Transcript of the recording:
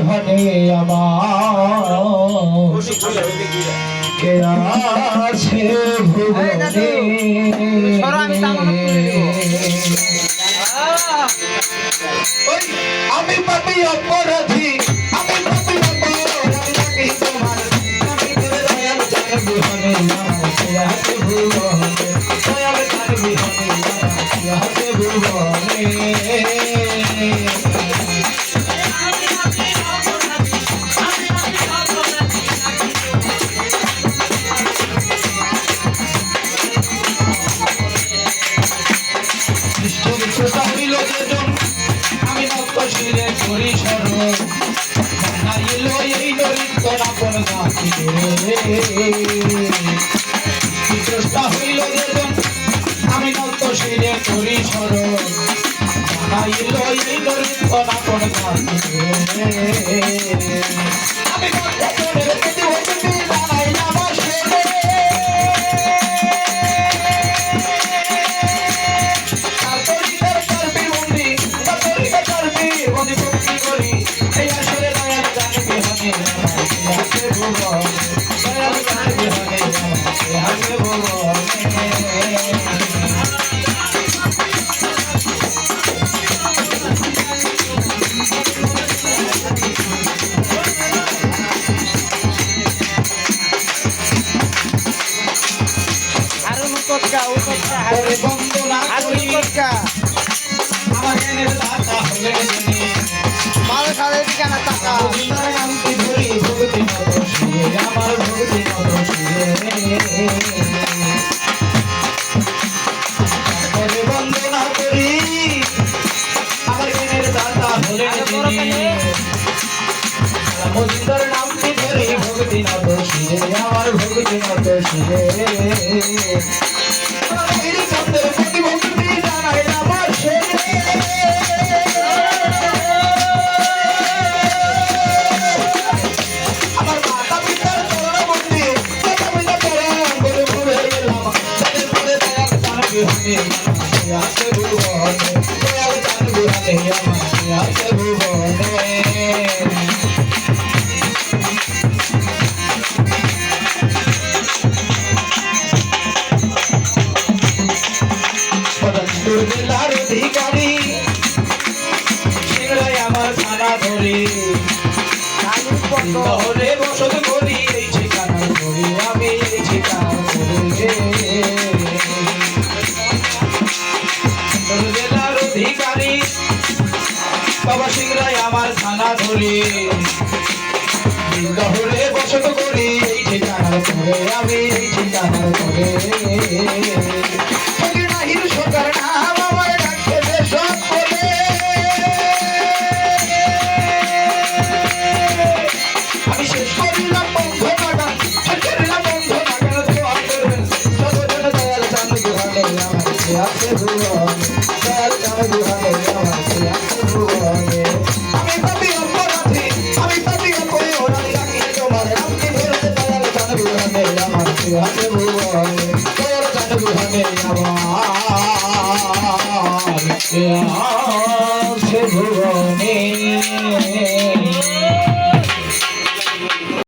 বিহনে আমার কে আছে ভুবনে আমি পাপী অপরাধী আমি পাপী অপরাধী তোমার আমি তোর দয়াল চার বিহনে আমার কে আছে ভুবনে দয়াল চার বিহনে আমার কে আছে ভুবনে আমি নকশিরে করি শরণ নাইল এই ললিত আপন গাছি চেষ্টা হইল যেজন আমি নকশিরে করি শরণ নাইল এই ললিত আপন গাছি আমি বন্দনা করি আমার জ্ঞানের দাতা হলেন মজিদার নামটি ধরে ভক্তি নত শিরে আমার ভক্তি নত শিরে চন্দ্র ভক্তি ভক্তি জানাই আমার আমার মাতা পিতার চরণ বন্দি মাতা পিতা চরণ বলে ভুলে গেলাম তাদের পরে দয়াল চান বিহনে আছে ভুবনে দয়াল চান বিহনে আছে ভুবনে জেলার অধিকারী সেগুলাই আমার থানা ধরে শহরে বসত করি এই ঠিকানা ধরে আমি এই ঠিকানা ধরে জেলার অধিকারী বাবা সিংরাই আমার থানা ধরে শহরে বসত করি এই ঠিকানা ধরে আমি এই ঠিকানা ধরে সরকার নাম আমার ডাকে দেশক বলে আমি শেষ করিলাম বন্ধ নাগান করিলাম বন্ধ নাগান সর্বজন দয়াল চান বিহানে আমার আছে ভুবনে দয়াল চান বিহানে আমার আছে ভুবনে আমি পাপী অপরাধী আমি পাপী অপরাধী ডাকি তোমার নামটি ধরে দয়াল চান বিহানে আমার আছে ভুবনে দয়াল চান বিহানে আমার ভুবনে